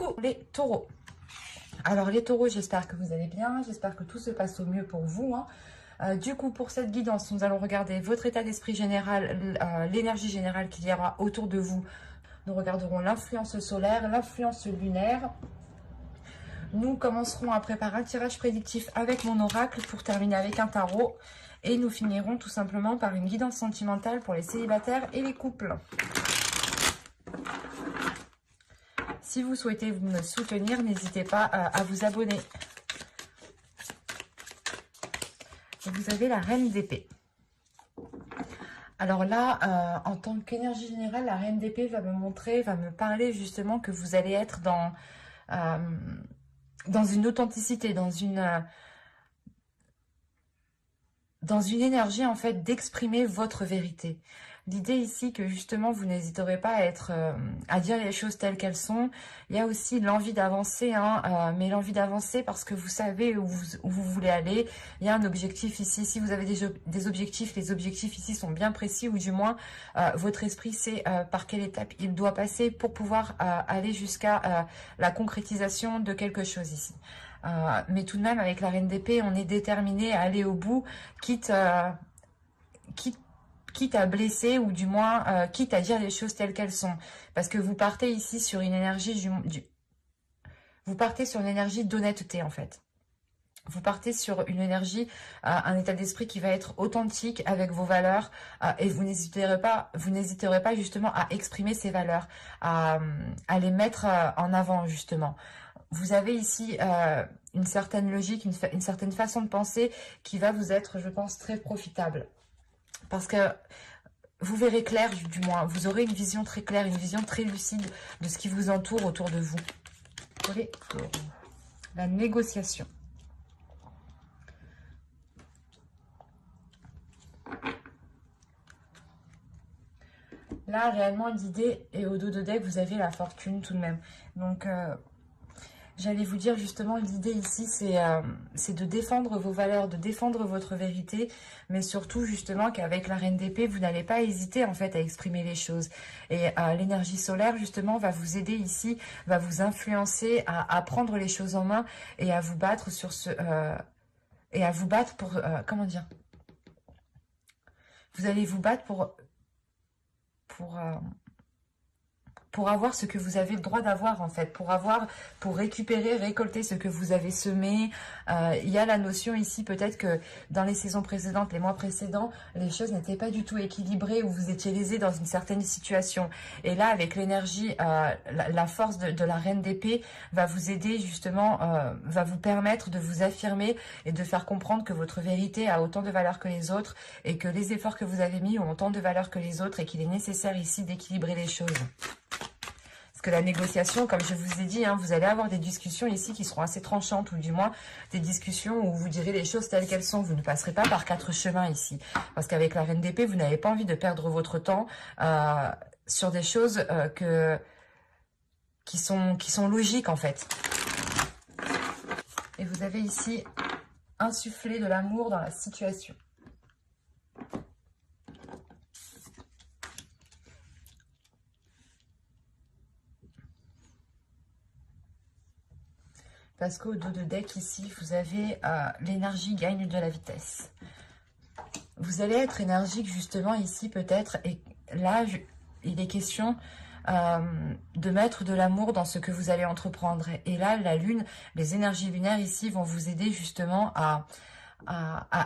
coup, les taureaux. Alors les taureaux, j'espère que vous allez bien, j'espère que tout se passe au mieux pour vous, hein. Du coup, pour cette guidance, nous allons regarder votre état d'esprit général, l'énergie générale qu'il y aura autour de vous. Nous regarderons l'influence solaire, l'influence lunaire. Nous commencerons après par un tirage prédictif avec mon oracle pour terminer avec un tarot. Et nous finirons tout simplement par une guidance sentimentale pour les célibataires et les couples. Si vous souhaitez me soutenir, n'hésitez pas à vous abonner. Vous avez la reine d'épée. Alors là, en tant qu'énergie générale, la reine d'épée va me montrer, va me parler justement que vous allez être dans une authenticité, dans une énergie en fait d'exprimer votre vérité. L'idée ici que justement vous n'hésiterez pas à dire les choses telles qu'elles sont. Il y a aussi l'envie d'avancer, hein, mais l'envie d'avancer parce que vous savez où vous voulez aller. Il y a un objectif ici. Si vous avez des objectifs, les objectifs ici sont bien précis, ou du moins votre esprit sait par quelle étape il doit passer pour pouvoir aller jusqu'à la concrétisation de quelque chose ici. Mais tout de même, avec la reine d'épée, on est déterminé à aller au bout, quitte à blesser, ou du moins quitte à dire les choses telles qu'elles sont. Parce que vous partez ici sur une énergie vous partez sur une énergie d'honnêteté en fait. Vous partez sur une énergie, un état d'esprit qui va être authentique avec vos valeurs, et vous n'hésiterez pas justement à exprimer ces valeurs, à les mettre en avant justement. Vous avez ici une certaine logique, une certaine façon de penser qui va vous être, je pense, très profitable. Parce que vous verrez clair, du moins. Vous aurez une vision très claire, une vision très lucide de ce qui vous entoure autour de vous. La négociation. Là, réellement, l'idée, et au dos de deck, vous avez la fortune tout de même. Donc, j'allais vous dire justement, l'idée ici, c'est de défendre vos valeurs, de défendre votre vérité, mais surtout justement qu'avec la reine d'épée, vous n'allez pas hésiter en fait à exprimer les choses. Et l'énergie solaire justement va vous aider ici, va vous influencer à prendre les choses en main et à vous battre pour, comment dire, vous allez vous battre pour avoir ce que vous avez le droit d'avoir en fait, pour récupérer, récolter ce que vous avez semé. Il y a la notion ici peut-être que dans les saisons précédentes, les mois précédents, les choses n'étaient pas du tout équilibrées, ou vous étiez lésé dans une certaine situation. Et là, avec l'énergie, la force de la reine d'épée va vous aider justement, va vous permettre de vous affirmer et de faire comprendre que votre vérité a autant de valeur que les autres, et que les efforts que vous avez mis ont autant de valeur que les autres, et qu'il est nécessaire ici d'équilibrer les choses. Que la négociation, comme je vous ai dit, hein, vous allez avoir des discussions ici qui seront assez tranchantes, ou du moins des discussions où vous direz les choses telles qu'elles sont. Vous ne passerez pas par quatre chemins ici, parce qu'avec la reine d'épée, vous n'avez pas envie de perdre votre temps sur des choses qui sont logiques en fait. Et vous avez ici insufflé de l'amour dans la situation. Parce qu'au dos de deck ici, vous avez l'énergie gagne de la vitesse. Vous allez être énergique justement ici peut-être. Et là, il est question de mettre de l'amour dans ce que vous allez entreprendre. Et là, la lune, les énergies lunaires ici vont vous aider justement à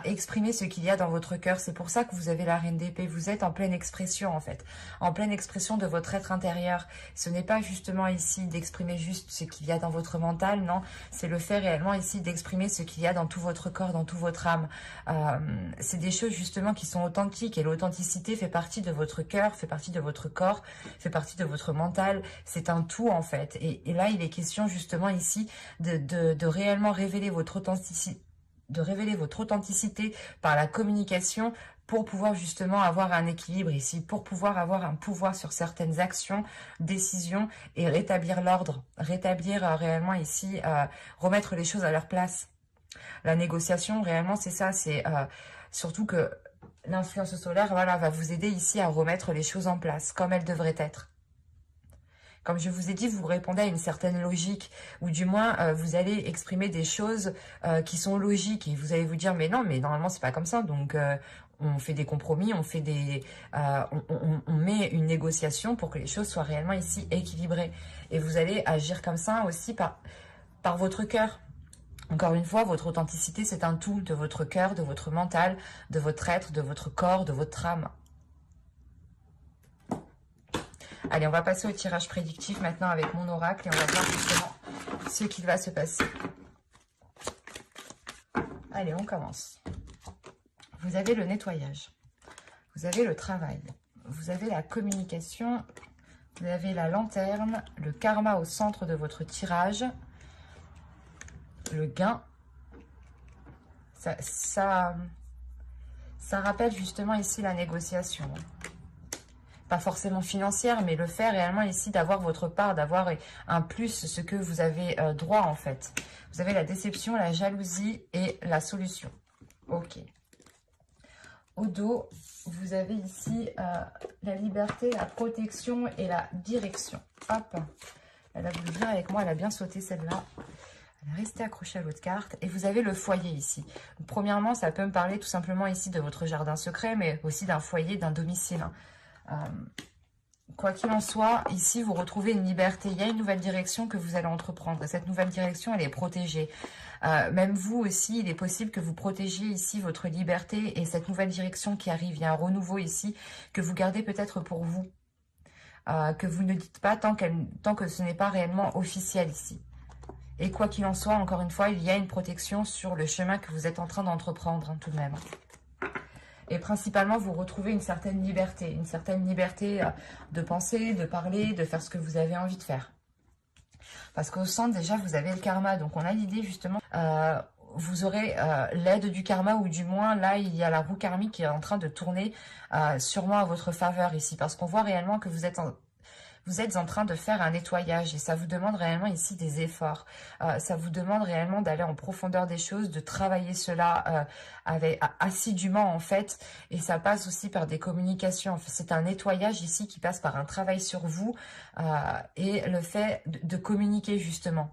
exprimer ce qu'il y a dans votre cœur. C'est pour ça que vous avez la reine d'épée. Vous êtes en pleine expression en fait, en pleine expression de votre être intérieur. Ce n'est pas justement ici d'exprimer juste ce qu'il y a dans votre mental, non, c'est le fait réellement ici d'exprimer ce qu'il y a dans tout votre corps, dans toute votre âme. C'est des choses justement qui sont authentiques, et l'authenticité fait partie de votre cœur, fait partie de votre corps, fait partie de votre mental. C'est un tout en fait, et là il est question justement ici de réellement révéler votre authenticité, par la communication, pour pouvoir justement avoir un équilibre ici, pour pouvoir avoir un pouvoir sur certaines actions, décisions, et rétablir l'ordre, rétablir réellement ici, remettre les choses à leur place. La négociation, réellement, c'est ça, c'est surtout que l'influence solaire, voilà, va vous aider ici à remettre les choses en place, comme elles devraient être. Comme je vous ai dit, vous répondez à une certaine logique, ou du moins, vous allez exprimer des choses qui sont logiques, et vous allez vous dire, mais non, mais normalement, c'est pas comme ça, donc on fait des compromis, on fait on met une négociation pour que les choses soient réellement ici équilibrées. Et vous allez agir comme ça aussi par votre cœur. Encore une fois, votre authenticité, c'est un tout de votre cœur, de votre mental, de votre être, de votre corps, de votre âme. Allez, on va passer au tirage prédictif maintenant avec mon oracle et on va voir justement ce qu'il va se passer. Allez, on commence. Vous avez le nettoyage, vous avez le travail, vous avez la communication, vous avez la lanterne, le karma au centre de votre tirage, le gain. Ça rappelle justement ici la négociation. Pas forcément financière, mais le fait réellement ici d'avoir votre part, d'avoir un plus, ce que vous avez droit en fait. Vous avez la déception, la jalousie et la solution. Ok. Au dos, vous avez ici la liberté, la protection et la direction. Hop, elle a voulu bien avec moi, elle a bien sauté celle-là. Elle est restée accrochée à l'autre carte. Et vous avez le foyer ici. Donc, premièrement, ça peut me parler tout simplement ici de votre jardin secret, mais aussi d'un foyer, d'un domicile. Quoi qu'il en soit, ici, vous retrouvez une liberté. Il y a une nouvelle direction que vous allez entreprendre. Et cette nouvelle direction, elle est protégée. Même vous aussi, il est possible que vous protégiez ici votre liberté et cette nouvelle direction qui arrive. Il y a un renouveau ici que vous gardez peut-être pour vous. Que vous ne dites pas tant que ce n'est pas réellement officiel ici. Et quoi qu'il en soit, encore une fois, il y a une protection sur le chemin que vous êtes en train d'entreprendre, hein, tout de même. Et principalement, vous retrouvez une certaine liberté de penser, de parler, de faire ce que vous avez envie de faire. Parce qu'au centre, déjà, vous avez le karma. Donc, on a l'idée, justement, vous aurez l'aide du karma, ou du moins, là, il y a la roue karmique qui est en train de tourner sûrement à votre faveur ici. Parce qu'on voit réellement que vous êtes en train de faire un nettoyage et ça vous demande réellement ici des efforts. Ça vous demande réellement d'aller en profondeur des choses, de travailler cela assidûment en fait. Et ça passe aussi par des communications. C'est un nettoyage ici qui passe par un travail sur vous et le fait de communiquer justement.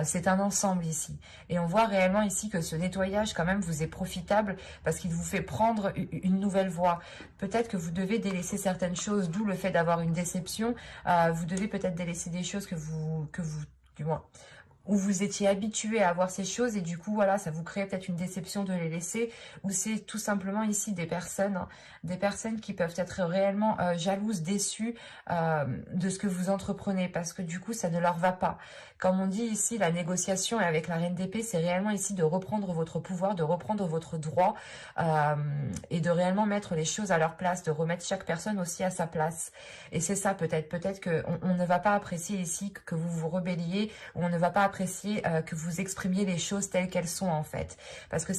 C'est un ensemble ici. Et on voit réellement ici que ce nettoyage quand même vous est profitable parce qu'il vous fait prendre une nouvelle voie. Peut-être que vous devez délaisser certaines choses, d'où le fait d'avoir une déception. Vous devez peut-être délaisser des choses du moins, où vous étiez habitué à avoir ces choses et du coup, voilà, ça vous crée peut-être une déception de les laisser, ou c'est tout simplement ici des personnes qui peuvent être réellement jalouses, déçues de ce que vous entreprenez parce que du coup, ça ne leur va pas. Comme on dit ici, la négociation et avec la reine d'épée, c'est réellement ici de reprendre votre pouvoir, de reprendre votre droit et de réellement mettre les choses à leur place, de remettre chaque personne aussi à sa place. Et c'est ça peut-être qu'on ne va pas apprécier ici que vous vous rebelliez, ou on ne va pas apprécier que vous exprimiez les choses telles qu'elles sont en fait. Parce que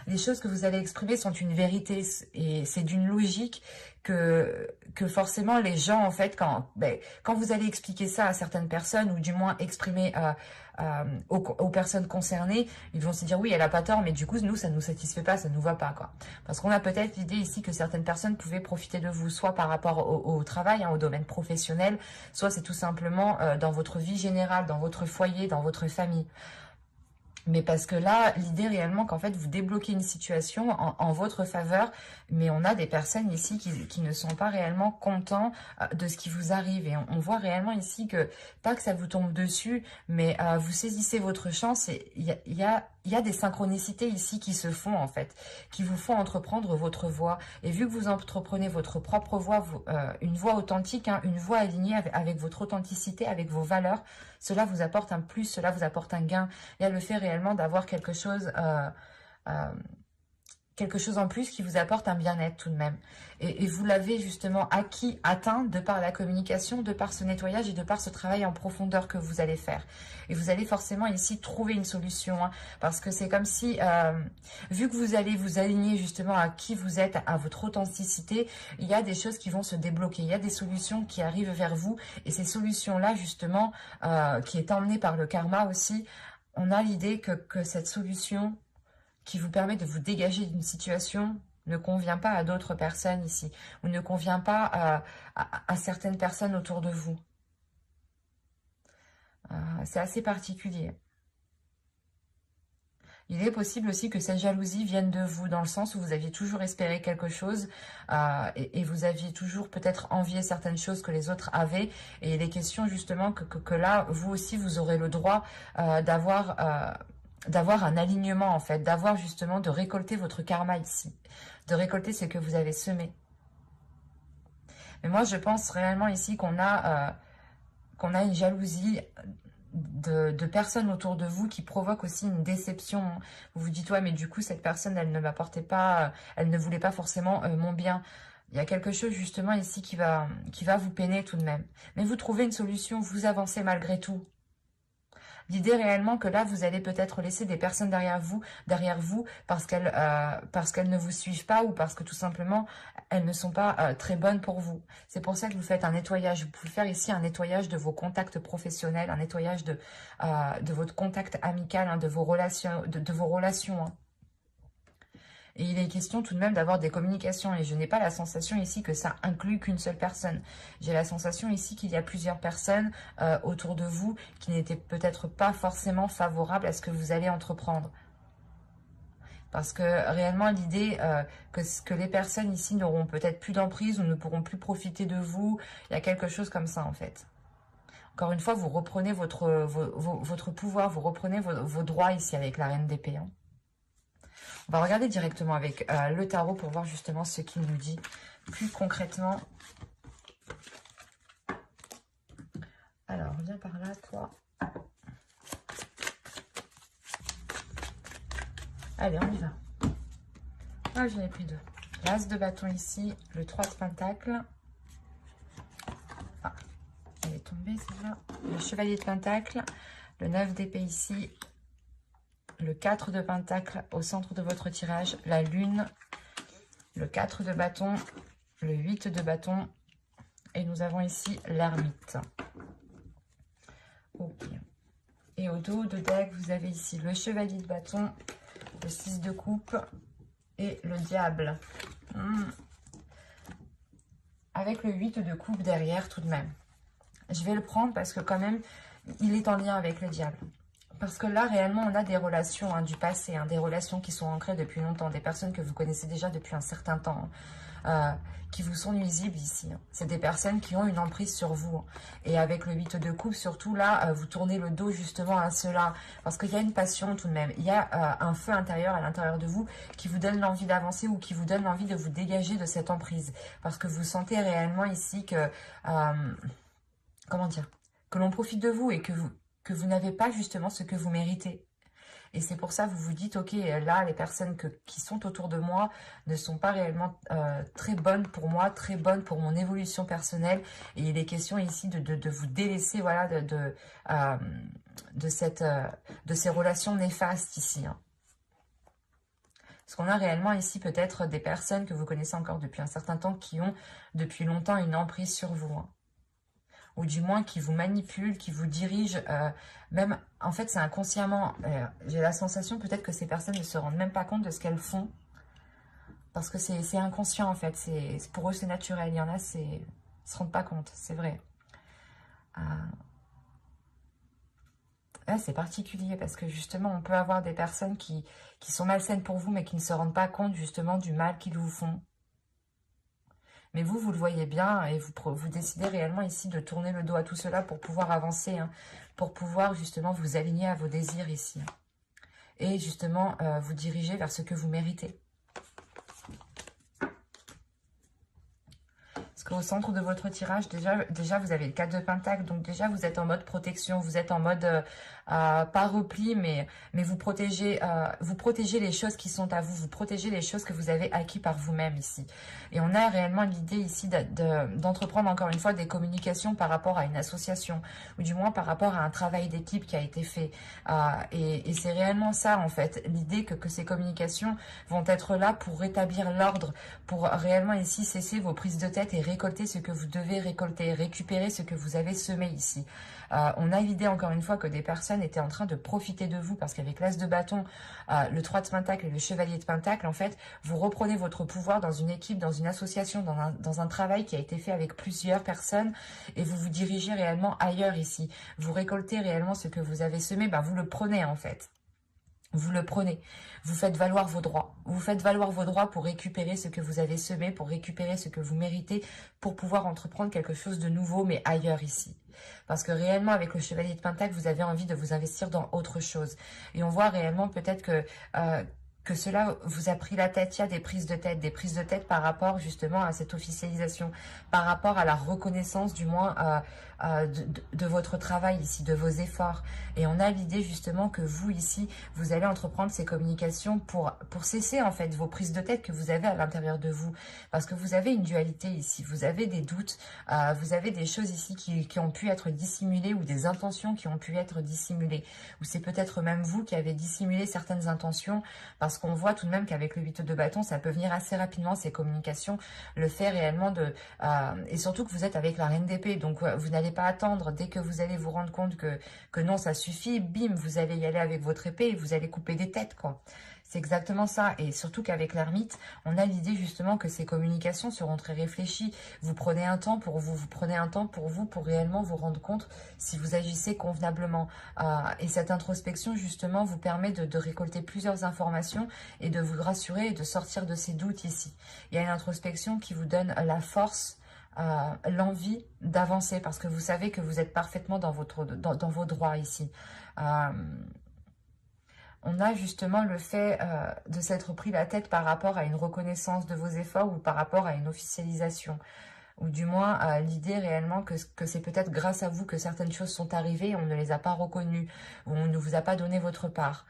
les choses que vous allez exprimer sont une vérité et c'est d'une logique que forcément les gens en fait, quand vous allez expliquer ça à certaines personnes ou du moins exprimer aux personnes concernées, ils vont se dire oui elle a pas tort mais du coup nous ça nous satisfait pas, ça nous va pas quoi. Parce qu'on a peut-être l'idée ici que certaines personnes pouvaient profiter de vous, soit par rapport au travail, hein, au domaine professionnel, soit c'est tout simplement dans votre vie générale, dans votre foyer, dans votre famille. Mais parce que là, l'idée réellement qu'en fait, vous débloquez une situation en votre faveur, mais on a des personnes ici qui ne sont pas réellement contents de ce qui vous arrive. Et on voit réellement ici que, pas que ça vous tombe dessus, mais vous saisissez votre chance et il y a des synchronicités ici qui se font en fait, qui vous font entreprendre votre voie. Et vu que vous entreprenez votre propre voie, une voie authentique, hein, une voie alignée avec votre authenticité, avec vos valeurs, cela vous apporte un plus, cela vous apporte un gain. Il y a le fait réellement d'avoir quelque chose en plus qui vous apporte un bien-être tout de même. Et vous l'avez justement atteint de par la communication, de par ce nettoyage et de par ce travail en profondeur que vous allez faire. Et vous allez forcément ici trouver une solution, hein, parce que c'est comme si, vu que vous allez vous aligner justement à qui vous êtes, à votre authenticité, il y a des choses qui vont se débloquer, il y a des solutions qui arrivent vers vous, et ces solutions-là justement, qui est emmenée par le karma aussi, on a l'idée que cette solution qui vous permet de vous dégager d'une situation ne convient pas à d'autres personnes ici, ou ne convient pas à certaines personnes autour de vous. C'est assez particulier. Il est possible aussi que cette jalousie vienne de vous, dans le sens où vous aviez toujours espéré quelque chose et vous aviez toujours peut-être envié certaines choses que les autres avaient. Et il est question justement que là, vous aussi, vous aurez le droit d'avoir un alignement en fait, d'avoir justement, de récolter votre karma ici, de récolter ce que vous avez semé. Mais moi, je pense réellement ici qu'on a une jalousie de personnes autour de vous qui provoquent aussi une déception. Vous vous dites, ouais, mais du coup, cette personne, elle ne m'apportait pas, elle ne voulait pas forcément mon bien. Il y a quelque chose justement ici qui va vous peiner tout de même. Mais vous trouvez une solution, vous avancez malgré tout. L'idée réellement que là, vous allez peut-être laisser des personnes derrière vous parce qu'elles ne vous suivent pas ou parce que tout simplement, elles ne sont pas très bonnes pour vous. C'est pour ça que vous faites un nettoyage. Vous pouvez faire ici un nettoyage de vos contacts professionnels, un nettoyage de votre contact amical, hein, de vos relations, de vos relations. Hein. Et il est question tout de même d'avoir des communications. Et je n'ai pas la sensation ici que ça inclut qu'une seule personne. J'ai la sensation ici qu'il y a plusieurs personnes autour de vous qui n'étaient peut-être pas forcément favorables à ce que vous allez entreprendre. Parce que réellement, l'idée que les personnes ici n'auront peut-être plus d'emprise ou ne pourront plus profiter de vous, il y a quelque chose comme ça en fait. Encore une fois, vous reprenez votre pouvoir, vous reprenez vos droits ici avec la Reine d'Épée. Hein. On va regarder directement avec le tarot pour voir justement ce qu'il nous dit plus concrètement. Alors, viens par là, toi. Allez, on y va. Ah, j'en ai pris deux. L'As de bâton ici, le 3 de pentacle. Ah, elle est tombée celle-là. Le chevalier de pentacle, le 9 d'épée ici, le 4 de pentacle au centre de votre tirage, la lune, le 4 de bâton, le 8 de bâton, et nous avons ici l'ermite. Ok. Et au dos de deck, vous avez ici le chevalier de bâton, le 6 de coupe et le diable. Avec le 8 de coupe derrière tout de même. Je vais le prendre parce que quand même, il est en lien avec le diable. Parce que là, réellement, on a des relations du passé, des relations qui sont ancrées depuis longtemps, des personnes que vous connaissez déjà depuis un certain temps, qui vous sont nuisibles ici. C'est des personnes qui ont une emprise sur vous. Et avec le 8 de coupe, surtout là, vous tournez le dos justement à cela. Parce qu'il y a une passion tout de même. Il y a un feu intérieur à l'intérieur de vous qui vous donne l'envie d'avancer ou qui vous donne l'envie de vous dégager de cette emprise. Parce que vous sentez réellement ici que... comment dire, que l'on profite de vous et que vous n'avez pas justement ce que vous méritez. Et c'est pour ça que vous vous dites, ok, là, les personnes qui sont autour de moi ne sont pas réellement très bonnes pour moi, très bonnes pour mon évolution personnelle. Et il est question ici de vous délaisser, voilà, de ces relations néfastes ici. Hein. Parce qu'on a réellement ici peut-être des personnes que vous connaissez encore depuis un certain temps qui ont depuis longtemps une emprise sur vous. Hein. Ou du moins qui vous manipulent, qui vous dirigent, même, en fait, c'est inconsciemment. J'ai la sensation peut-être que ces personnes ne se rendent même pas compte de ce qu'elles font, parce que c'est inconscient, en fait, pour eux, c'est naturel. Il y en a, ils ne se rendent pas compte, c'est vrai. Là, c'est particulier, parce que justement, on peut avoir des personnes qui sont malsaines pour vous, mais qui ne se rendent pas compte, justement, du mal qu'ils vous font. Mais vous le voyez bien et vous décidez réellement ici de tourner le dos à tout cela pour pouvoir avancer, hein, pour pouvoir justement vous aligner à vos désirs ici. Et justement vous diriger vers ce que vous méritez. Parce qu'au centre de votre tirage, déjà vous avez le 4 de pentacle, donc déjà vous êtes en mode protection, vous êtes en mode pas repli, mais vous protégez les choses qui sont à vous, vous protégez les choses que vous avez acquis par vous-même ici. Et on a réellement l'idée ici d'entreprendre encore une fois des communications par rapport à une association, ou du moins par rapport à un travail d'équipe qui a été fait. Et c'est réellement ça en fait, l'idée que ces communications vont être là pour rétablir l'ordre, pour réellement ici cesser vos prises de tête et récolter ce que vous devez récolter, récupérer ce que vous avez semé ici. On a l'idée encore une fois que des personnes étaient en train de profiter de vous parce qu'avec l'As de bâton, le 3 de pentacle et le chevalier de pentacle, en fait, vous reprenez votre pouvoir dans une équipe, dans une association, dans un travail qui a été fait avec plusieurs personnes et vous vous dirigez réellement ailleurs ici. Vous récoltez réellement ce que vous avez semé, vous le prenez en fait. Vous le prenez, vous faites valoir vos droits. Vous faites valoir vos droits pour récupérer ce que vous avez semé, pour récupérer ce que vous méritez, pour pouvoir entreprendre quelque chose de nouveau, mais ailleurs ici. Parce que réellement, avec le chevalier de pentacle, vous avez envie de vous investir dans autre chose. Et on voit réellement peut-être que cela vous a pris la tête. Il y a des prises de tête par rapport justement à cette officialisation, par rapport à la reconnaissance du moins de votre travail ici, de vos efforts. Et on a l'idée justement que vous ici, vous allez entreprendre ces communications pour cesser en fait vos prises de tête que vous avez à l'intérieur de vous. Parce que vous avez une dualité ici, vous avez des doutes, vous avez des choses ici qui ont pu être dissimulées ou des intentions qui ont pu être dissimulées. Ou c'est peut-être même vous qui avez dissimulé certaines intentions parce qu'on voit tout de même qu'avec le 8 de bâton, ça peut venir assez rapidement, ces communications, le fait réellement de... et surtout que vous êtes avec la reine d'épée, donc vous n'allez pas attendre, dès que vous allez vous rendre compte que non, ça suffit, bim, vous allez y aller avec votre épée et vous allez couper des têtes, quoi. C'est exactement ça. Et surtout qu'avec l'ermite, on a l'idée justement que ces communications seront très réfléchies. Vous prenez un temps pour vous, vous prenez un temps pour vous, pour réellement vous rendre compte si vous agissez convenablement. Et cette introspection justement vous permet de récolter plusieurs informations et de vous rassurer et de sortir de ces doutes ici. Il y a une introspection qui vous donne la force, l'envie d'avancer parce que vous savez que vous êtes parfaitement dans vos droits ici. On a justement le fait de s'être pris la tête par rapport à une reconnaissance de vos efforts ou par rapport à une officialisation. Ou du moins l'idée réellement que c'est peut-être grâce à vous que certaines choses sont arrivées et on ne les a pas reconnues, ou on ne vous a pas donné votre part.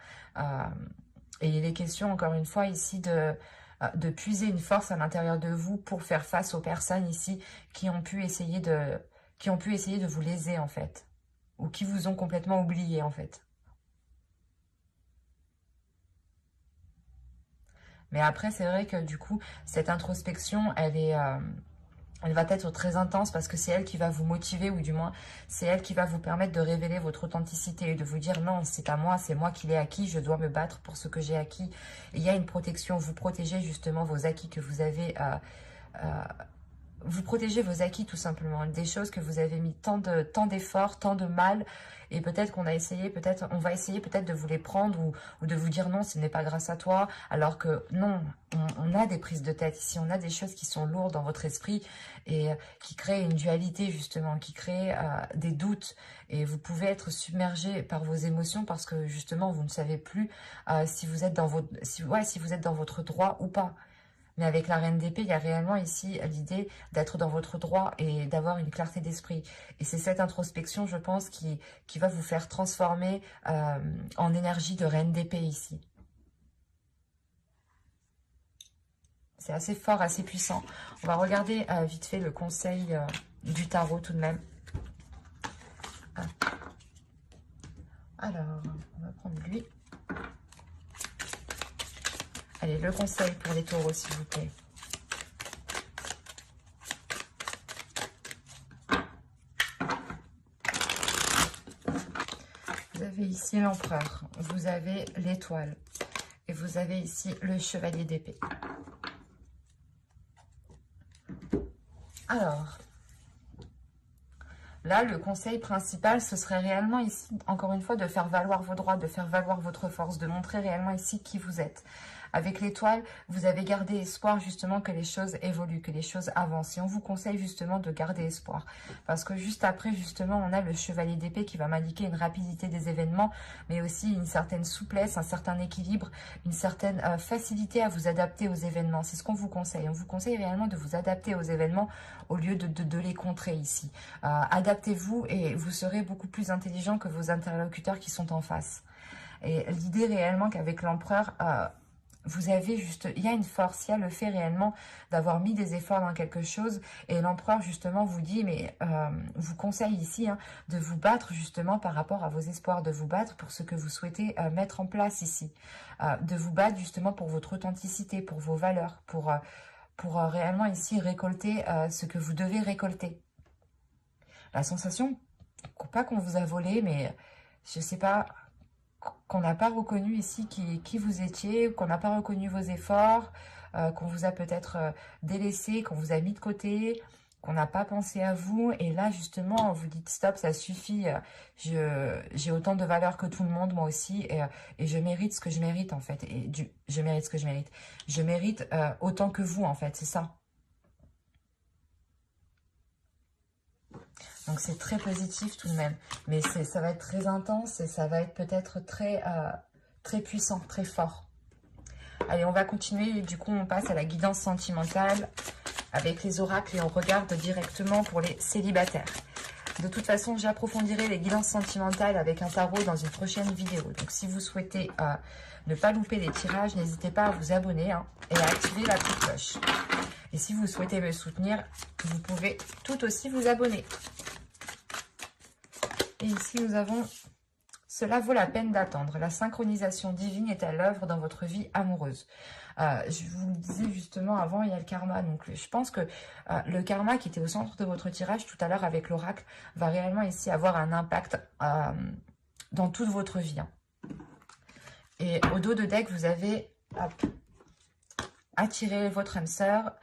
Et il est question encore une fois ici de puiser une force à l'intérieur de vous pour faire face aux personnes ici qui ont pu essayer de vous léser en fait. Ou qui vous ont complètement oublié en fait. Mais après, c'est vrai que du coup, cette introspection, elle va être très intense parce que c'est elle qui va vous motiver ou du moins, c'est elle qui va vous permettre de révéler votre authenticité et de vous dire non, c'est pas moi, c'est moi qui l'ai acquis, je dois me battre pour ce que j'ai acquis. Et il y a une protection, vous protégez justement vos acquis que vous avez... vous protégez vos acquis tout simplement, des choses que vous avez mis tant d'efforts, tant de mal, et peut-être qu'on a essayé, on va essayer peut-être de vous les prendre ou de vous dire non, ce n'est pas grâce à toi, alors que non, on a des prises de tête ici, on a des choses qui sont lourdes dans votre esprit et qui créent une dualité justement, qui créent des doutes et vous pouvez être submergé par vos émotions parce que justement vous ne savez plus si vous êtes dans si vous êtes dans votre droit ou pas. Mais avec la reine d'épée, il y a réellement ici l'idée d'être dans votre droit et d'avoir une clarté d'esprit. Et c'est cette introspection, je pense, qui va vous faire transformer en énergie de reine d'épée ici. C'est assez fort, assez puissant. On va regarder vite fait le conseil du tarot tout de même. Alors, on va prendre lui. Allez, le conseil pour les taureaux, s'il vous plaît. Vous avez ici l'empereur, vous avez l'étoile et vous avez ici le chevalier d'épée. Alors, là, le conseil principal, ce serait réellement ici, encore une fois, de faire valoir vos droits, de faire valoir votre force, de montrer réellement ici qui vous êtes. Avec l'étoile, vous avez gardé espoir justement que les choses évoluent, que les choses avancent. Et on vous conseille justement de garder espoir. Parce que juste après, justement, on a le chevalier d'épée qui va m'indiquer une rapidité des événements, mais aussi une certaine souplesse, un certain équilibre, une certaine facilité à vous adapter aux événements. C'est ce qu'on vous conseille. On vous conseille réellement de vous adapter aux événements au lieu de les contrer ici. Adaptez-vous et vous serez beaucoup plus intelligent que vos interlocuteurs qui sont en face. Et l'idée réellement qu'avec l'empereur... vous avez juste, il y a une force, il y a le fait réellement d'avoir mis des efforts dans quelque chose et l'empereur justement vous dit, mais vous conseille ici de vous battre justement par rapport à vos espoirs, de vous battre pour ce que vous souhaitez mettre en place ici, de vous battre justement pour votre authenticité, pour vos valeurs, pour réellement ici récolter ce que vous devez récolter. La sensation, pas qu'on vous a volé, mais je sais pas, qu'on n'a pas reconnu ici qui vous étiez, qu'on n'a pas reconnu vos efforts, qu'on vous a peut-être délaissé, qu'on vous a mis de côté, qu'on n'a pas pensé à vous. Et là, justement, vous dites stop, ça suffit. J'ai autant de valeur que tout le monde, moi aussi. Et je mérite ce que je mérite, en fait. Je mérite ce que je mérite. Je mérite autant que vous, en fait. C'est ça. Donc, c'est très positif tout de même. Mais ça va être très intense et ça va être peut-être très puissant, très fort. Allez, on va continuer. Du coup, on passe à la guidance sentimentale avec les oracles et on regarde directement pour les célibataires. De toute façon, j'approfondirai les guidances sentimentales avec un tarot dans une prochaine vidéo. Donc, si vous souhaitez ne pas louper les tirages, n'hésitez pas à vous abonner et à activer la petite cloche. Et si vous souhaitez me soutenir, vous pouvez tout aussi vous abonner. Et ici, nous avons « Cela vaut la peine d'attendre. La synchronisation divine est à l'œuvre dans votre vie amoureuse. » Je vous le disais justement avant, il y a le karma. Donc, je pense que le karma qui était au centre de votre tirage tout à l'heure avec l'oracle va réellement ici avoir un impact dans toute votre vie. Et au dos de deck, vous avez attiré votre âme sœur.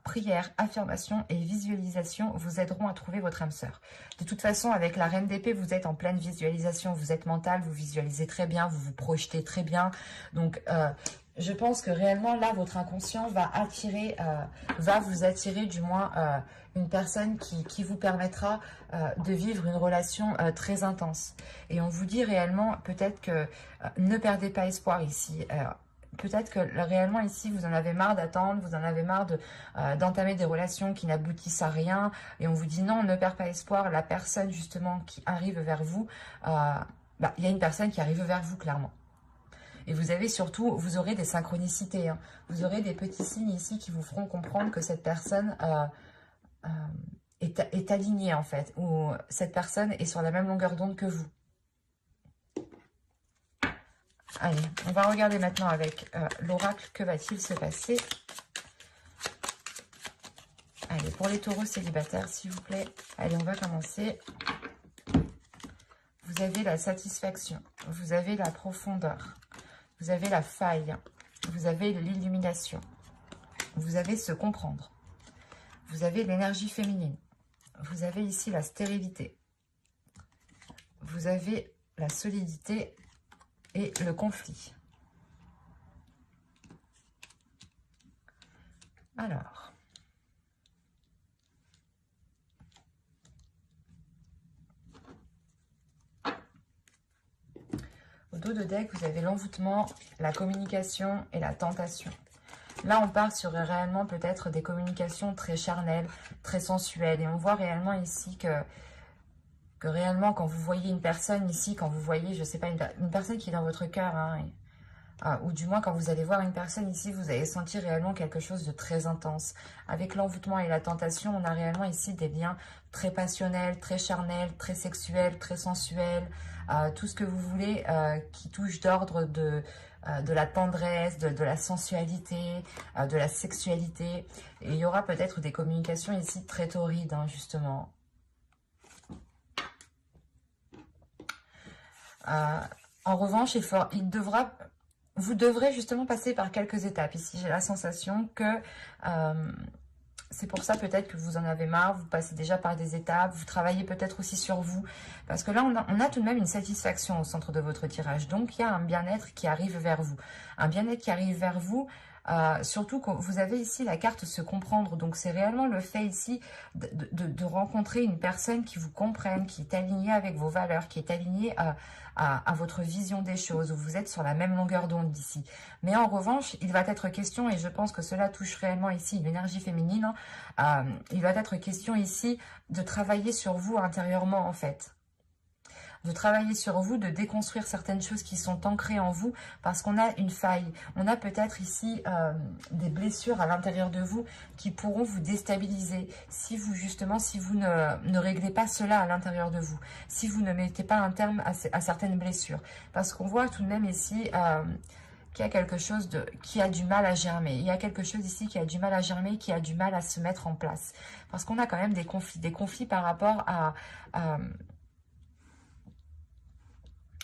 Prière, affirmation et visualisation vous aideront à trouver votre âme sœur. De toute façon, avec la reine d'épée, vous êtes en pleine visualisation. Vous êtes mental, vous visualisez très bien, vous vous projetez très bien. Donc, je pense que réellement, là, votre inconscient va vous attirer du moins une personne qui vous permettra de vivre une relation très intense. Et on vous dit réellement, peut-être que ne perdez pas espoir ici. Peut-être que réellement ici, vous en avez marre d'attendre, vous en avez marre d'entamer des relations qui n'aboutissent à rien. Et on vous dit non, ne perds pas espoir. La personne justement qui arrive vers vous, il y a une personne qui arrive vers vous clairement. Et vous avez surtout, vous aurez des synchronicités. Vous aurez des petits signes ici qui vous feront comprendre que cette personne est alignée en fait. Ou cette personne est sur la même longueur d'onde que vous. Allez, on va regarder maintenant avec l'oracle, que va-t-il se passer? Allez, pour les taureaux célibataires, s'il vous plaît. Allez, on va commencer. Vous avez la satisfaction, vous avez la profondeur, vous avez la faille, vous avez l'illumination, vous avez se comprendre, vous avez l'énergie féminine, vous avez ici la stérilité, vous avez la solidité et le conflit. Alors, au dos de deck, vous avez l'envoûtement, la communication et la tentation. Là, on part sur réellement peut-être des communications très charnelles, très sensuelles. Et on voit réellement ici que réellement, quand vous voyez une personne ici, quand vous voyez, je sais pas, une personne qui est dans votre cœur, ou du moins quand vous allez voir une personne ici, vous allez sentir réellement quelque chose de très intense. Avec l'envoûtement et la tentation, on a réellement ici des liens très passionnels, très charnels, très sexuels, très sensuels, tout ce que vous voulez qui touche d'ordre de la tendresse, de la sensualité, de la sexualité. Et il y aura peut-être des communications ici très torrides, justement. En revanche, vous devrez justement passer par quelques étapes. Ici, j'ai la sensation que c'est pour ça peut-être que vous en avez marre, vous passez déjà par des étapes, vous travaillez peut-être aussi sur vous. Parce que là, on a tout de même une satisfaction au centre de votre tirage. Donc, il y a un bien-être qui arrive vers vous. Un bien-être qui arrive vers vous. Surtout que vous avez ici la carte se comprendre, donc c'est réellement le fait ici de rencontrer une personne qui vous comprenne, qui est alignée avec vos valeurs, qui est alignée à votre vision des choses, où vous êtes sur la même longueur d'onde d'ici. Mais en revanche, il va être question, et je pense que cela touche réellement ici l'énergie féminine, il va être question ici de travailler sur vous intérieurement en fait. De travailler sur vous, de déconstruire certaines choses qui sont ancrées en vous parce qu'on a une faille. On a peut-être ici des blessures à l'intérieur de vous qui pourront vous déstabiliser si vous ne réglez pas cela à l'intérieur de vous, si vous ne mettez pas un terme à certaines blessures. Parce qu'on voit tout de même ici qu'il y a quelque chose qui a du mal à germer. Il y a quelque chose ici qui a du mal à germer, qui a du mal à se mettre en place. Parce qu'on a quand même des conflits par rapport à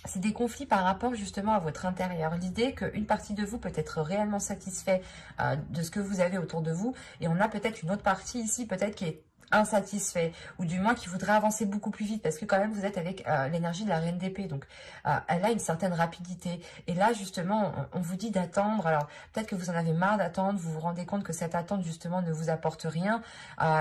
c'est des conflits par rapport justement à votre intérieur. L'idée qu'une partie de vous peut être réellement satisfait de ce que vous avez autour de vous. Et on a peut-être une autre partie ici, peut-être qui est insatisfait, ou du moins qui voudrait avancer beaucoup plus vite, parce que quand même vous êtes avec l'énergie de la reine d'épée, donc elle a une certaine rapidité, et là justement on vous dit d'attendre. Alors peut-être que vous en avez marre d'attendre, vous vous rendez compte que cette attente justement ne vous apporte rien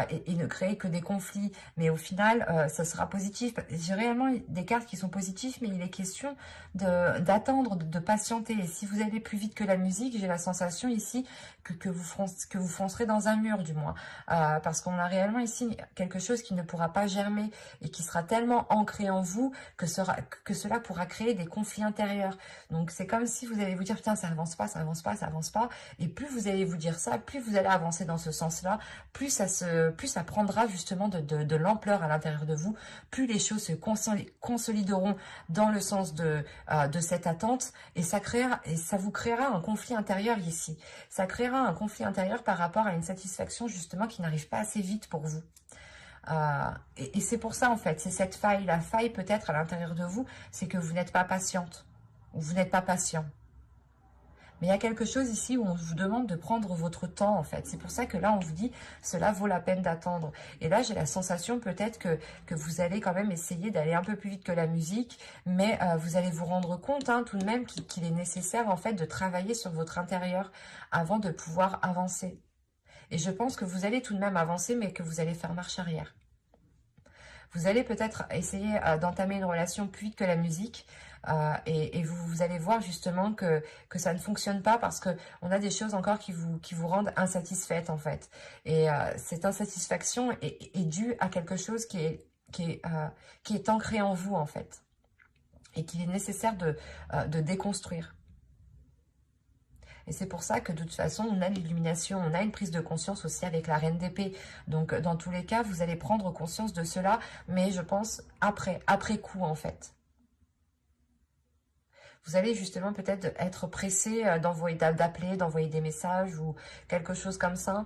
et ne crée que des conflits, mais au final ça sera positif. J'ai réellement des cartes qui sont positives, mais il est question d'attendre, de patienter, et si vous allez plus vite que la musique, j'ai la sensation ici que vous foncerez dans un mur du moins, parce qu'on a réellement ici quelque chose qui ne pourra pas germer et qui sera tellement ancré en vous que cela pourra créer des conflits intérieurs. Donc c'est comme si vous allez vous dire putain ça avance pas, ça avance pas, ça avance pas, et plus vous allez vous dire ça, plus vous allez avancer dans ce sens-là, plus ça prendra justement de l'ampleur à l'intérieur de vous, plus les choses se consolideront dans le sens de cette attente, et ça vous créera un conflit intérieur ici. Ça créera un conflit intérieur par rapport à une satisfaction justement qui n'arrive pas assez vite pour vous. Et c'est pour ça en fait, c'est cette faille. La faille peut-être à l'intérieur de vous, c'est que vous n'êtes pas patiente, ou vous n'êtes pas patient. Mais il y a quelque chose ici où on vous demande de prendre votre temps en fait. C'est pour ça que là on vous dit, cela vaut la peine d'attendre. Et là j'ai la sensation peut-être que vous allez quand même essayer d'aller un peu plus vite que la musique, mais vous allez vous rendre compte tout de même qu'il est nécessaire en fait de travailler sur votre intérieur avant de pouvoir avancer. Et je pense que vous allez tout de même avancer, mais que vous allez faire marche arrière. Vous allez peut-être essayer d'entamer une relation plus vite que la musique, et vous allez voir justement que ça ne fonctionne pas, parce qu'on a des choses encore qui vous rendent insatisfaite en fait. Et cette insatisfaction est due à quelque chose qui est ancré en vous en fait, et qu'il est nécessaire de déconstruire. Et c'est pour ça que de toute façon, on a l'illumination, on a une prise de conscience aussi avec la reine d'épée. Donc, dans tous les cas, vous allez prendre conscience de cela, mais je pense après coup, en fait. Vous allez justement peut-être être pressé d'appeler, d'envoyer des messages ou quelque chose comme ça,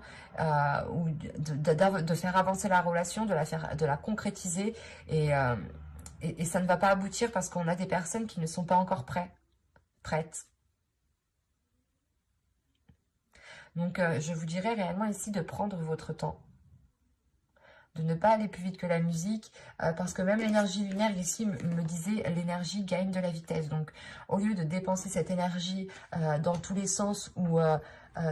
ou de faire avancer la relation, de la concrétiser, et ça ne va pas aboutir parce qu'on a des personnes qui ne sont pas encore prêtes. Donc, je vous dirais réellement ici de prendre votre temps, de ne pas aller plus vite que la musique, parce que même l'énergie lunaire ici me disait l'énergie gagne de la vitesse. Donc, au lieu de dépenser cette énergie dans tous les sens ou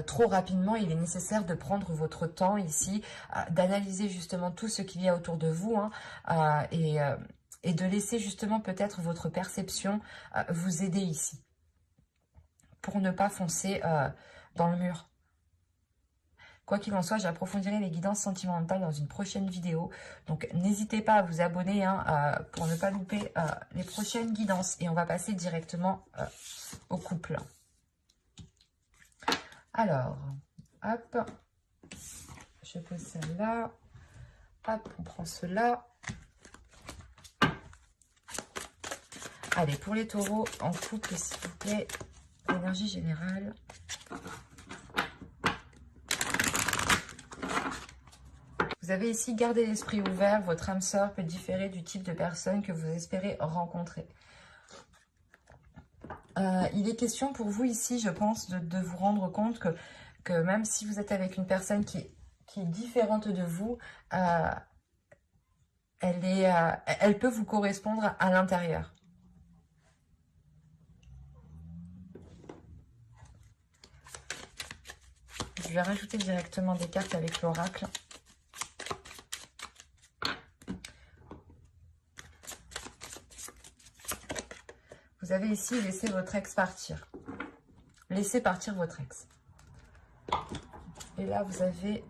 trop rapidement, il est nécessaire de prendre votre temps ici, d'analyser justement tout ce qu'il y a autour de vous, et de laisser justement peut-être votre perception vous aider ici, pour ne pas foncer dans le mur. Quoi qu'il en soit, j'approfondirai les guidances sentimentales dans une prochaine vidéo. Donc, n'hésitez pas à vous abonner pour ne pas louper les prochaines guidances. Et on va passer directement au couple. Alors, hop, je pose celle-là. Hop, on prend cela. Allez, pour les taureaux, en couple, s'il vous plaît, l'énergie générale. Vous avez ici gardé l'esprit ouvert, votre âme sœur peut différer du type de personne que vous espérez rencontrer. Il est question pour vous ici, je pense, de vous rendre compte que même si vous êtes avec une personne qui est différente de vous, elle peut vous correspondre à l'intérieur. Je vais rajouter directement des cartes avec l'oracle. Vous avez ici laissé votre ex partir. Laissez partir votre ex. Et là, vous avez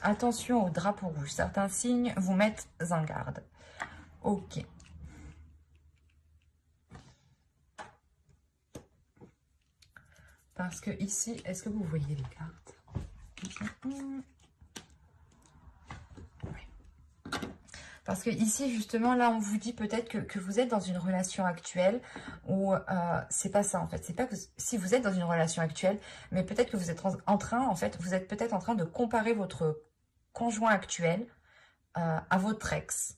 attention au drapeau rouge. Certains signes vous mettent en garde. Ok. Parce que ici, est-ce que vous voyez les cartes? Oui. Parce que ici, justement, là, on vous dit peut-être que vous êtes dans une relation actuelle où c'est pas ça, en fait. C'est pas que si vous êtes dans une relation actuelle, mais peut-être que vous êtes en train, en fait, vous êtes peut-être en train de comparer votre conjoint actuel à votre ex.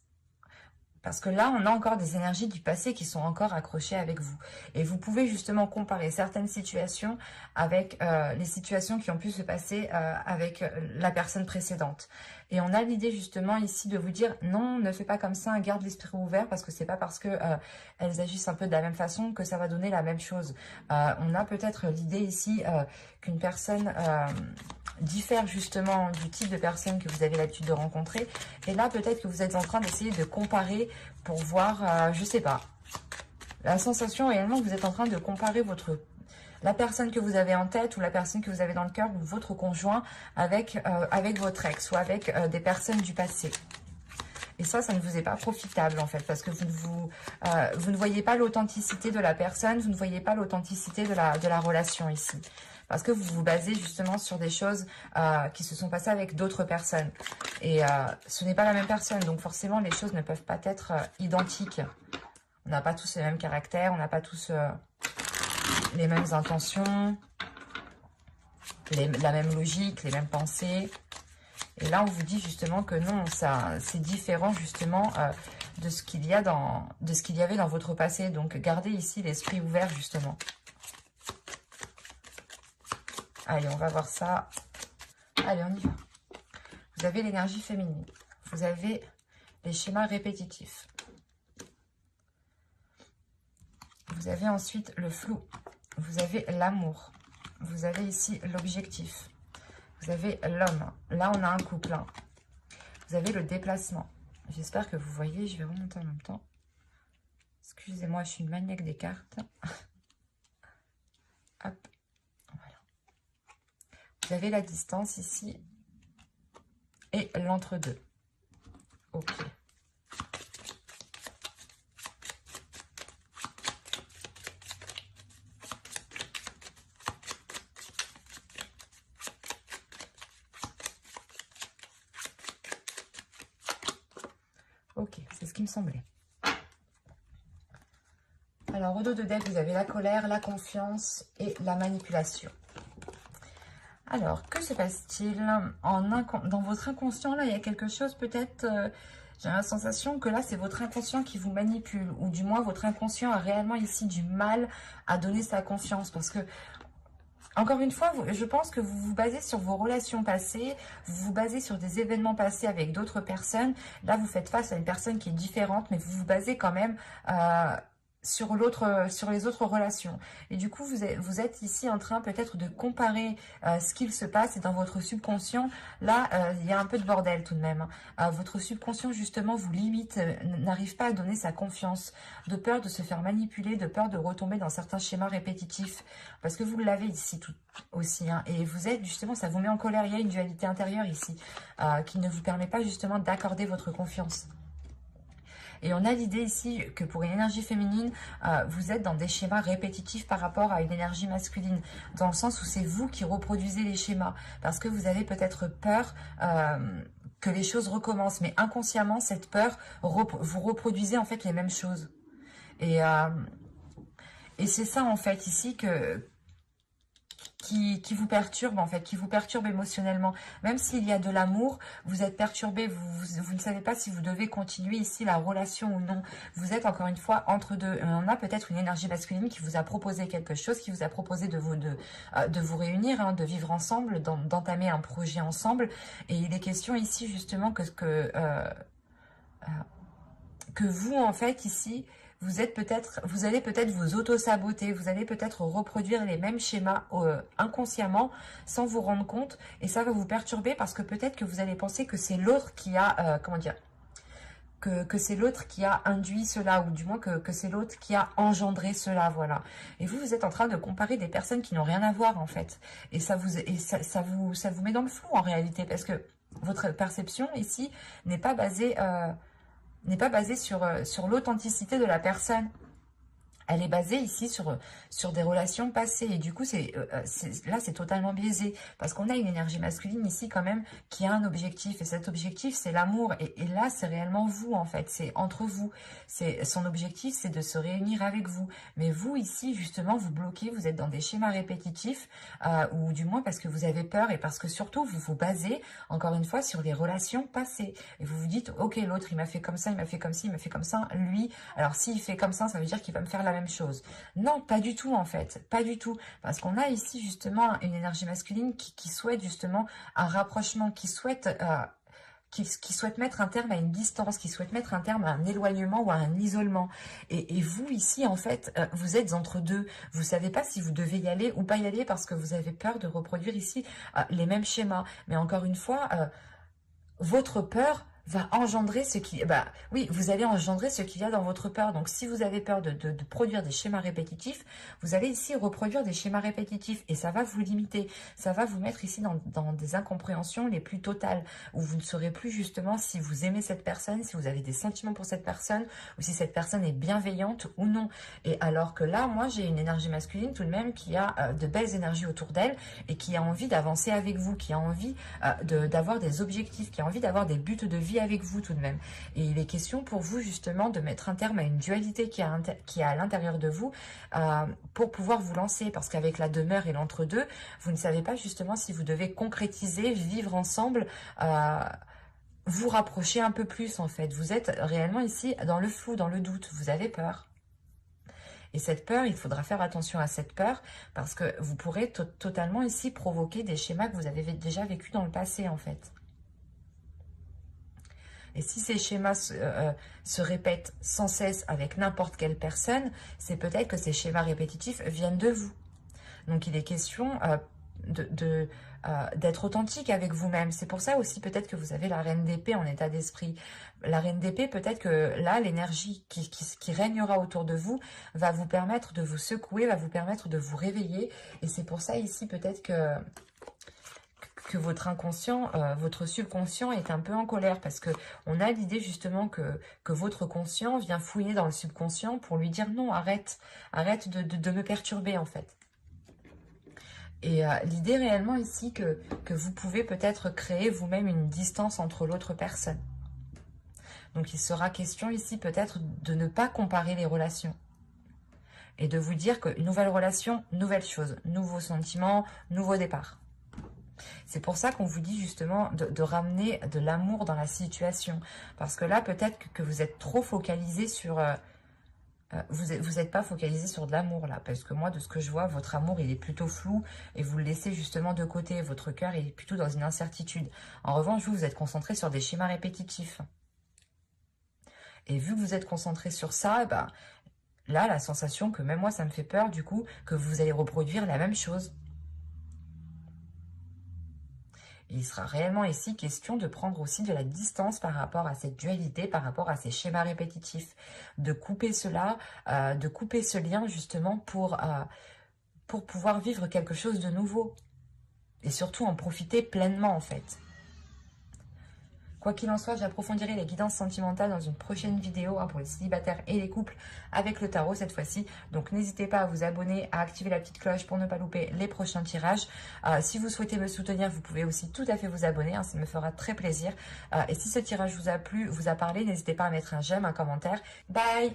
Parce que là, on a encore des énergies du passé qui sont encore accrochées avec vous. Et vous pouvez justement comparer certaines situations avec les situations qui ont pu se passer avec la personne précédente. Et on a l'idée justement ici de vous dire non, ne fais pas comme ça, garde l'esprit ouvert parce que c'est pas parce que elles agissent un peu de la même façon que ça va donner la même chose. On a peut-être l'idée ici qu'une personne diffère justement du type de personne que vous avez l'habitude de rencontrer. Et là, peut-être que vous êtes en train d'essayer de comparer pour voir, je sais pas. La sensation réellement que vous êtes en train de comparer la personne que vous avez en tête ou la personne que vous avez dans le cœur ou votre conjoint avec votre ex ou avec des personnes du passé. Et ça ne vous est pas profitable en fait parce que vous ne voyez pas l'authenticité de la personne, vous ne voyez pas l'authenticité de la relation ici. Parce que vous vous basez justement sur des choses qui se sont passées avec d'autres personnes. Et ce n'est pas la même personne, donc forcément les choses ne peuvent pas être identiques. On n'a pas tous le même caractère, on n'a pas tous les mêmes intentions, la même logique, les mêmes pensées. Et là, on vous dit justement que non, c'est différent justement de ce qu'il y avait dans votre passé. Donc, gardez ici l'esprit ouvert justement. Allez, on va voir ça. Allez, on y va. Vous avez l'énergie féminine. Vous avez les schémas répétitifs. Vous avez ensuite le flou. Vous avez l'amour. Vous avez ici l'objectif. Vous avez l'homme. Là, on a un couple. Hein. Vous avez le déplacement. J'espère que vous voyez. Je vais remonter en même temps. Excusez-moi, je suis une maniaque des cartes. Hop. Voilà. Vous avez la distance ici. Et l'entre-deux. Ok. Ok, c'est ce qui me semblait. Alors, au dos de deck, vous avez la colère, la confiance et la manipulation. Alors, que se passe-t-il dans votre inconscient? Là, il y a quelque chose peut-être... j'ai la sensation que là, c'est votre inconscient qui vous manipule. Ou du moins, votre inconscient a réellement ici du mal à donner sa confiance. Parce que, encore une fois, je pense que vous vous basez sur vos relations passées, vous vous basez sur des événements passés avec d'autres personnes. Là, vous faites face à une personne qui est différente, mais vous vous basez quand même sur les autres relations. Et du coup, vous êtes ici en train peut-être de comparer ce qu'il se passe. Et dans votre subconscient, là, il y a un peu de bordel tout de même. Votre subconscient, justement, vous limite, n'arrive pas à donner sa confiance, de peur de se faire manipuler, de peur de retomber dans certains schémas répétitifs. Parce que vous l'avez ici tout aussi. Hein, et vous êtes, justement, ça vous met en colère. Il y a une dualité intérieure ici qui ne vous permet pas, justement, d'accorder votre confiance. Et on a l'idée ici que pour une énergie féminine, vous êtes dans des schémas répétitifs par rapport à une énergie masculine. Dans le sens où c'est vous qui reproduisez les schémas. Parce que vous avez peut-être peur que les choses recommencent. Mais inconsciemment, cette peur, vous reproduisez en fait les mêmes choses. Et c'est ça en fait ici qui vous perturbe en fait, qui vous perturbe émotionnellement. Même s'il y a de l'amour, vous êtes perturbé, vous ne savez pas si vous devez continuer ici la relation ou non. Vous êtes encore une fois entre deux. On a peut-être une énergie masculine qui vous a proposé quelque chose, qui vous a proposé de vous réunir, hein, de vivre ensemble, d'entamer un projet ensemble. Et il est question ici justement que vous en fait ici... vous allez peut-être vous auto-saboter, vous allez peut-être reproduire les mêmes schémas inconsciemment sans vous rendre compte et ça va vous perturber parce que peut-être que vous allez penser que c'est l'autre qui a, que c'est l'autre qui a induit cela ou du moins que c'est l'autre qui a engendré cela, voilà. Et vous êtes en train de comparer des personnes qui n'ont rien à voir en fait et ça vous met dans le flou en réalité parce que votre perception ici n'est pas basée sur l'authenticité de la personne. Elle est basée ici sur des relations passées. Et du coup, là, c'est totalement biaisé. Parce qu'on a une énergie masculine ici quand même qui a un objectif. Et cet objectif, c'est l'amour. Et là, c'est réellement vous, en fait. C'est entre vous. Son objectif, c'est de se réunir avec vous. Mais vous, ici, justement, vous bloquez. Vous êtes dans des schémas répétitifs. Ou du moins parce que vous avez peur. Et parce que surtout, vous vous basez, encore une fois, sur les relations passées. Et vous vous dites, ok, l'autre, il m'a fait comme ça, il m'a fait comme ci, il m'a fait comme ça. Lui, alors s'il fait comme ça veut dire qu'il va me faire la même chose. Non, pas du tout en fait, pas du tout. Parce qu'on a ici justement une énergie masculine qui souhaite justement un rapprochement, qui souhaite mettre un terme à une distance, qui souhaite mettre un terme à un éloignement ou à un isolement. Et vous, ici, en fait, vous êtes entre deux. Vous ne savez pas si vous devez y aller ou pas y aller parce que vous avez peur de reproduire ici les mêmes schémas. Mais encore une fois, votre peur va engendrer ce qui... Bah, oui, vous allez engendrer ce qu'il y a dans votre peur. Donc, si vous avez peur de produire des schémas répétitifs, vous allez ici reproduire des schémas répétitifs. Et ça va vous limiter. Ça va vous mettre ici dans des incompréhensions les plus totales. Où vous ne saurez plus justement si vous aimez cette personne, si vous avez des sentiments pour cette personne, ou si cette personne est bienveillante ou non. Et alors que là, moi, j'ai une énergie masculine tout de même qui a de belles énergies autour d'elle et qui a envie d'avancer avec vous, qui a envie d'avoir des objectifs, qui a envie d'avoir des buts de vie avec vous tout de même. Et il est question pour vous justement de mettre un terme à une dualité qui est à l'intérieur de vous pour pouvoir vous lancer. Parce qu'avec la demeure et l'entre-deux, vous ne savez pas justement si vous devez concrétiser, vivre ensemble, vous rapprocher un peu plus en fait. Vous êtes réellement ici dans le flou, dans le doute. Vous avez peur. Et cette peur, il faudra faire attention à cette peur parce que vous pourrez totalement ici provoquer des schémas que vous avez déjà vécus dans le passé en fait. Et si ces schémas se répètent sans cesse avec n'importe quelle personne, c'est peut-être que ces schémas répétitifs viennent de vous. Donc il est question d'être authentique avec vous-même. C'est pour ça aussi peut-être que vous avez la reine d'épée en état d'esprit. La reine d'épée, peut-être que là, l'énergie qui régnera autour de vous va vous permettre de vous secouer, va vous permettre de vous réveiller. Et c'est pour ça ici peut-être que votre inconscient, votre subconscient est un peu en colère parce que on a l'idée justement que votre conscient vient fouiller dans le subconscient pour lui dire non, arrête de me perturber en fait. Et l'idée réellement ici que vous pouvez peut-être créer vous-même une distance entre l'autre personne. Donc il sera question ici peut-être de ne pas comparer les relations. Et de vous dire que nouvelle relation, nouvelle chose, nouveaux sentiments, nouveau départ. C'est pour ça qu'on vous dit justement de ramener de l'amour dans la situation. Parce que là, peut-être que vous êtes trop focalisé sur... vous n'êtes pas focalisé sur de l'amour là. Parce que moi, de ce que je vois, votre amour, il est plutôt flou. Et vous le laissez justement de côté. Votre cœur est plutôt dans une incertitude. En revanche, vous êtes concentré sur des schémas répétitifs. Et vu que vous êtes concentré sur ça, bah, là, la sensation que même moi, ça me fait peur du coup, que vous allez reproduire la même chose. Il sera réellement ici question de prendre aussi de la distance par rapport à cette dualité, par rapport à ces schémas répétitifs, de couper cela, de couper ce lien justement pour pouvoir vivre quelque chose de nouveau et surtout en profiter pleinement en fait. Quoi qu'il en soit, j'approfondirai les guidances sentimentales dans une prochaine vidéo pour les célibataires et les couples avec le tarot cette fois-ci. Donc n'hésitez pas à vous abonner, à activer la petite cloche pour ne pas louper les prochains tirages. Si vous souhaitez me soutenir, vous pouvez aussi tout à fait vous abonner, ça me fera très plaisir. Et si ce tirage vous a plu, vous a parlé, n'hésitez pas à mettre un j'aime, un commentaire. Bye!